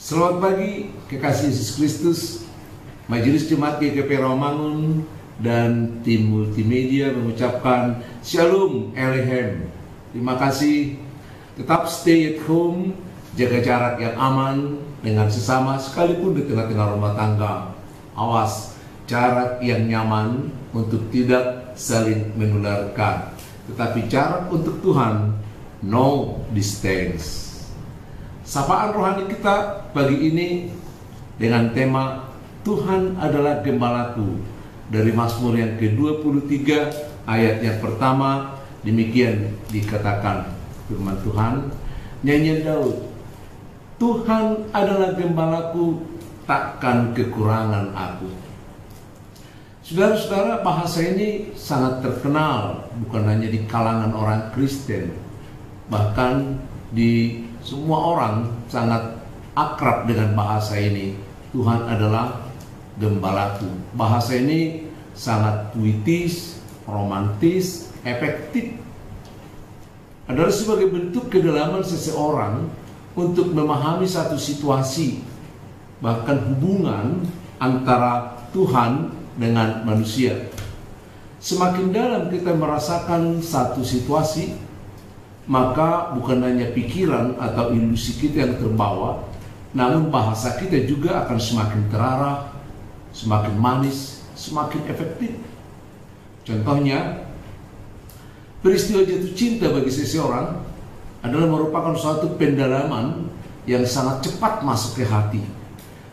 Selamat pagi, kekasih Yesus Kristus. Majelis Jemaat GKP Rawamangun dan tim multimedia mengucapkan Shalom Elohim. Terima kasih. Tetap stay at home, jaga jarak yang aman dengan sesama sekalipun di tengah-tengah rumah tangga. Awas, jarak yang nyaman untuk tidak saling menularkan. Tetapi jarak untuk Tuhan, no distance. Sapaan rohani kita pagi ini dengan tema Tuhan adalah Gembalaku dari Mazmur yang ke-23 ayat yang pertama. Demikian dikatakan firman Tuhan, nyanyian Daud, Tuhan adalah Gembalaku, takkan kekurangan aku. Saudara-saudara, bahasa ini sangat terkenal bukan hanya di kalangan orang Kristen, bahkan di semua orang sangat akrab dengan bahasa ini. Tuhan adalah Gembalaku. Bahasa ini sangat puitis, romantis, efektif. Adalah sebagai bentuk kedalaman seseorang untuk memahami satu situasi, bahkan hubungan antara Tuhan dengan manusia. Semakin dalam kita merasakan satu situasi, maka bukan hanya pikiran atau ilusi kita yang terbawa, namun bahasa kita juga akan semakin terarah, semakin manis, semakin efektif. Contohnya, peristiwa jatuh cinta bagi seseorang adalah merupakan suatu pendalaman yang sangat cepat masuk ke hati.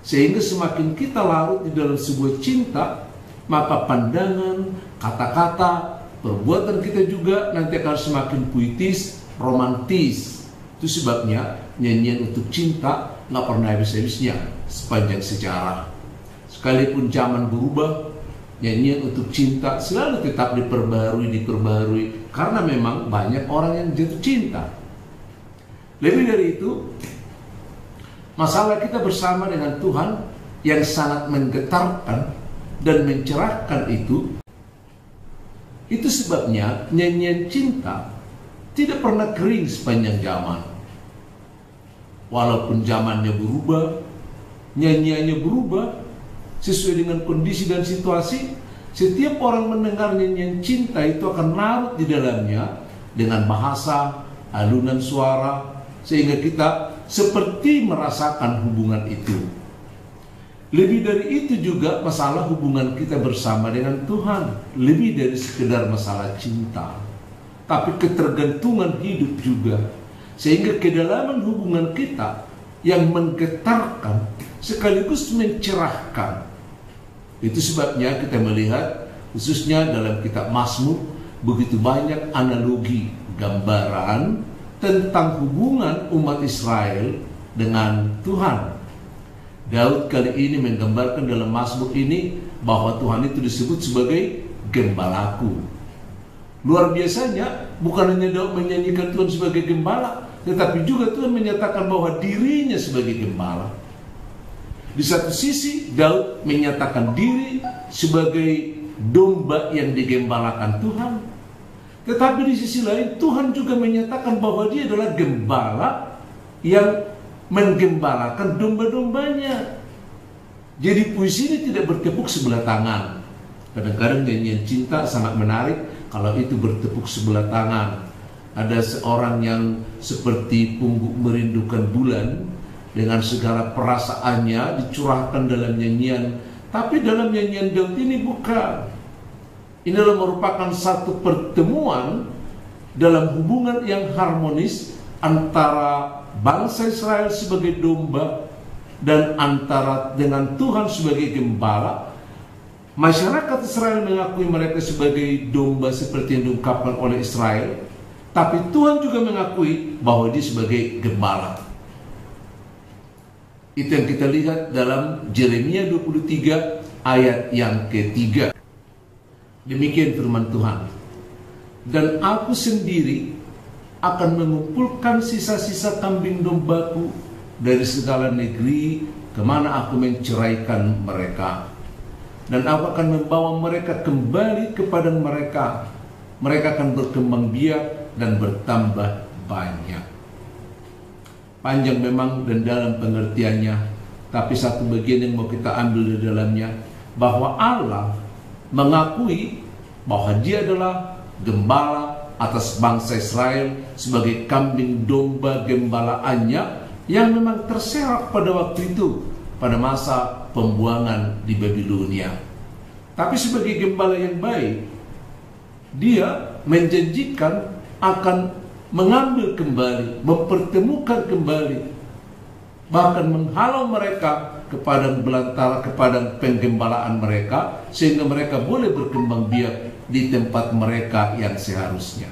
Sehingga semakin kita larut di dalam sebuah cinta, maka pandangan, kata-kata, perbuatan kita juga nanti akan semakin puitis, romantis. Itu sebabnya nyanyian untuk cinta nggak pernah habis-habisnya sepanjang sejarah. Sekalipun zaman berubah, nyanyian untuk cinta selalu tetap diperbarui, karena memang banyak orang yang jatuh cinta. Lebih dari itu, masalah kita bersama dengan Tuhan yang sangat menggetarkan dan mencerahkan itu sebabnya nyanyian cinta tidak pernah kering sepanjang zaman. Walaupun zamannya berubah, nyanyiannya berubah sesuai dengan kondisi dan situasi. Setiap orang mendengar nyanyian cinta itu akan larut di dalamnya dengan bahasa, alunan suara, sehingga kita seperti merasakan hubungan itu. Lebih dari itu juga masalah hubungan kita bersama dengan Tuhan, lebih dari sekedar masalah cinta, tapi ketergantungan hidup juga, sehingga kedalaman hubungan kita yang menggetarkan sekaligus mencerahkan. Itu sebabnya kita melihat khususnya dalam kitab Mazmur begitu banyak analogi, gambaran tentang hubungan umat Israel dengan Tuhan. Daud kali ini menggambarkan dalam Mazmur ini bahwa Tuhan itu disebut sebagai Gembalaku. Luar biasanya, bukan hanya Daud menyanyikan Tuhan sebagai gembala, tetapi juga Tuhan menyatakan bahwa dirinya sebagai gembala. Di satu sisi, Daud menyatakan diri sebagai domba yang digembalakan Tuhan. Tetapi di sisi lain, Tuhan juga menyatakan bahwa dia adalah gembala yang menggembalakan domba-dombanya. Jadi puisi ini tidak bertepuk sebelah tangan. Kadang-kadang nyanyian cinta sangat menarik kalau itu bertepuk sebelah tangan. Ada seorang yang seperti pungguk merindukan bulan, dengan segala perasaannya dicurahkan dalam nyanyian. Tapi dalam nyanyian Daud ini bukan. Ini adalah merupakan satu pertemuan dalam hubungan yang harmonis antara bangsa Israel sebagai domba dan antara dengan Tuhan sebagai gembala. Masyarakat Israel mengakui mereka sebagai domba seperti yang diungkapkan oleh Israel, tapi Tuhan juga mengakui bahwa dia sebagai gembala. Itu yang kita lihat dalam Yeremia 23 ayat yang ketiga. Demikian firman Tuhan. Dan aku sendiri akan mengumpulkan sisa-sisa kambing dombaku dari segala negeri kemana aku menceraikan mereka. Dan aku akan membawa mereka kembali kepada mereka. Mereka akan berkembang biak dan bertambah banyak. panjang memang dan dalam pengertiannya, tapi satu bagian yang mau kita ambil di dalamnya, bahwa Allah mengakui bahwa Dia adalah gembala atas bangsa Israel sebagai kambing domba gembalaannya yang memang terserak pada waktu itu, pada masa pembuangan di Babilonia. Tapi sebagai gembala yang baik, Dia menjanjikan akan mengambil kembali, mempertemukan kembali, bahkan menghalau mereka ke padang belantara, ke padang penggembalaan mereka, sehingga mereka boleh berkembang biak di tempat mereka yang seharusnya.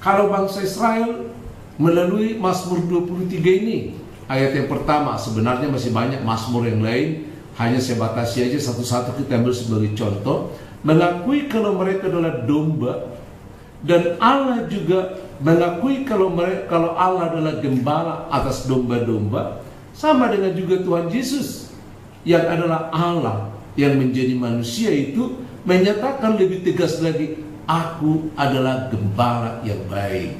Kalau bangsa Israel melalui Mazmur 23 ini, ayat yang pertama, sebenarnya masih banyak Mazmur yang lain, hanya saya batasi aja satu-satu, kita ambil sebagai contoh, mengakui kalau mereka adalah domba, dan Allah juga mengakui kalau Allah adalah gembala atas domba-domba, sama dengan juga Tuhan Yesus yang adalah Allah yang menjadi manusia itu menyatakan lebih tegas lagi, aku adalah gembala yang baik.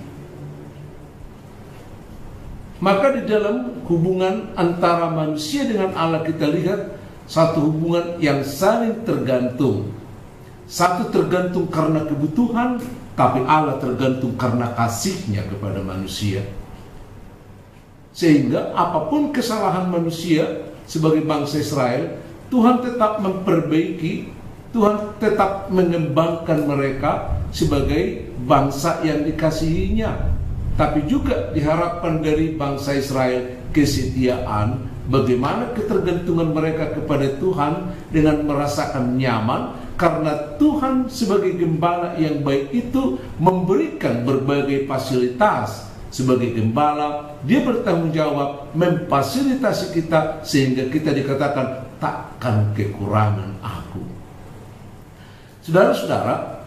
Maka di dalam hubungan antara manusia dengan Allah kita lihat satu hubungan yang saling tergantung. Satu tergantung karena kebutuhan, tapi Allah tergantung karena kasihnya kepada manusia. Sehingga apapun kesalahan manusia sebagai bangsa Israel, Tuhan tetap memperbaiki, Tuhan tetap mengembangkan mereka sebagai bangsa yang dikasihinya. Tapi juga diharapkan dari bangsa Israel kesetiaan, bagaimana ketergantungan mereka kepada Tuhan dengan merasakan nyaman, karena Tuhan sebagai gembala yang baik itu memberikan berbagai fasilitas. Sebagai gembala, Dia bertanggung jawab memfasilitasi kita sehingga kita dikatakan takkan kekurangan aku. Saudara-saudara,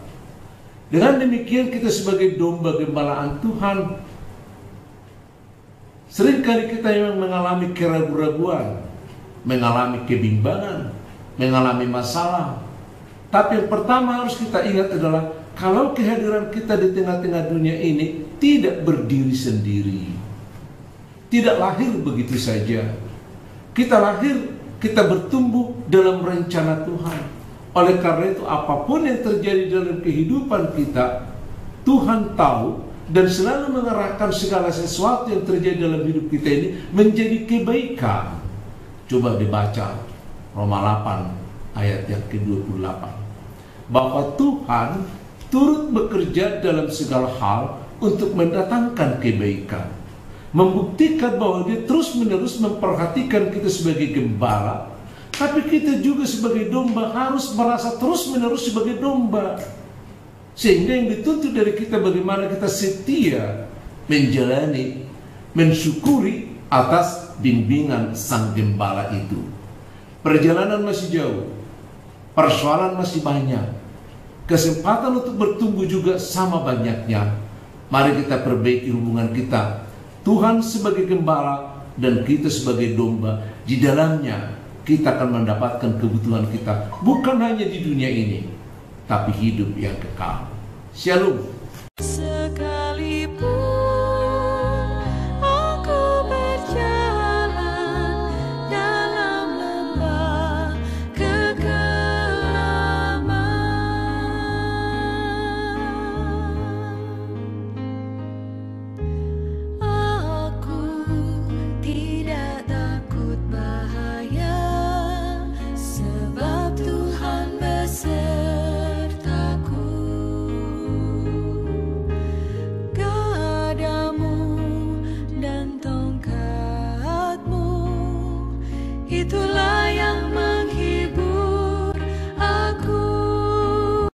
dengan demikian kita sebagai domba gembalaan Tuhan, seringkali kita yang mengalami keraguan-raguan, mengalami kebimbangan, mengalami masalah. Tapi yang pertama harus kita ingat adalah kalau kehadiran kita di tengah-tengah dunia ini tidak berdiri sendiri, tidak lahir begitu saja. Kita lahir, kita bertumbuh dalam rencana Tuhan. Oleh karena itu apapun yang terjadi dalam kehidupan kita, Tuhan tahu dan selalu mengarahkan segala sesuatu yang terjadi dalam hidup kita ini menjadi kebaikan. Coba dibaca Roma 8 ayat yang ke-28, bahwa Tuhan turut bekerja dalam segala hal untuk mendatangkan kebaikan, membuktikan bahwa Dia terus-menerus memperhatikan kita sebagai gembala. Tapi kita juga sebagai domba harus merasa terus-menerus sebagai domba, sehingga yang dituntut dari kita bagaimana kita setia menjalani, mensyukuri atas bimbingan Sang Gembala itu. Perjalanan masih jauh, persoalan masih banyak, kesempatan untuk bertumbuh juga sama banyaknya. Mari kita perbaiki hubungan kita, Tuhan sebagai gembala dan kita sebagai domba. Di dalamnya kita akan mendapatkan kebutuhan kita, bukan hanya di dunia ini, tapi hidup yang kekal. Shalom.